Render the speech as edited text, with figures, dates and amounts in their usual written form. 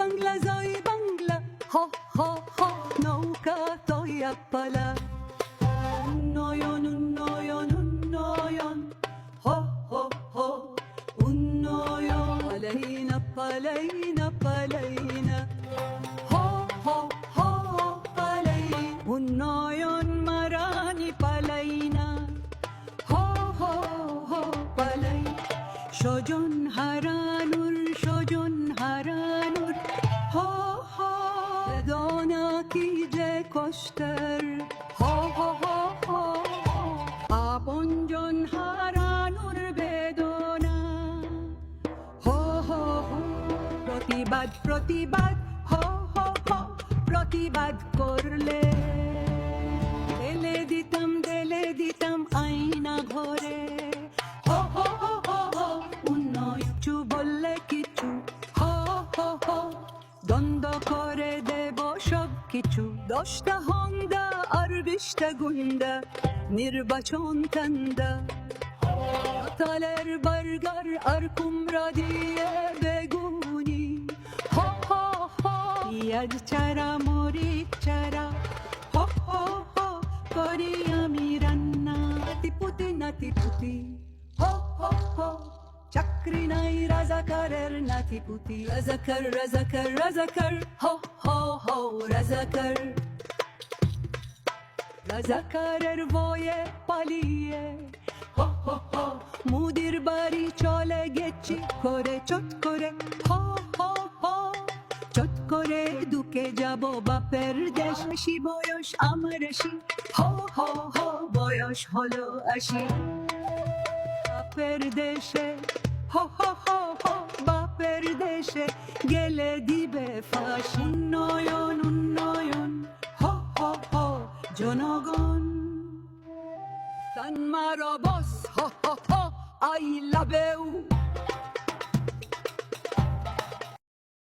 বাংলা জয় বাংলা, হ হ হ নৌকা তয়া পালা। উন্নয়ন উন্নয়ন উন্নয়ন, হ হ হ উন্নয়ন। পালাইনা পালাইনা পালাইনা, হ হ হ পালাই। উন্নয়ন মারানি পালাইনা, হ হ হ পালাই। স্বজন হারানোর স্বজন হারানোর, হ হ বেদনা কি যে কষ্টের, হ হ হ হ। আপনজন হারানোর বেদনা, হ হ হ। প্রতিবাদ প্রতিবাদ, হ হ হ প্রতিবাদ করলে দেলে দিতাম আয়না ঘরে, হ হ হ হ হ। উন্নয়ন কিছু বললে কিছু, হ হ হ দ্বন্দ্ব করে দেব সব কিছু। 10টা হন্দা আর 20টা গুন্ডা, নির্বাচন কান্দা। তালের বার্গার আর কুমড়া দিয়ে বেগুনি, হ হ হ। পেঁয়াজ চারা মরিচ চারা, হ হ হ করি আমি রান্না। নাতিপুতি নাতিপুতি, হ হ হ। চাকরি নাই রাজাকারের নাতিপুতি, রাজাকার রাজাকার রাজাকার, হ হ হ রাজাকার। রাজাকারের বয়ে পালিয়ে, হ হ হ মুদির বাড়ি চলে গেছি করে চট করে, হ হ হ। চট করে দুকে যাব বাপের দেশ। বেশি বয়স আমার 80, হ হ হ বয়স হলো 80। বাপের দেশে, হ হ হ হ বাপের দেশে গেলে দিবে ফাঁস। উন্নয়ন উন্নয়ন, হ হ হ জনগণ। তানমার বস, হ হ হ আই লাভ ইউ।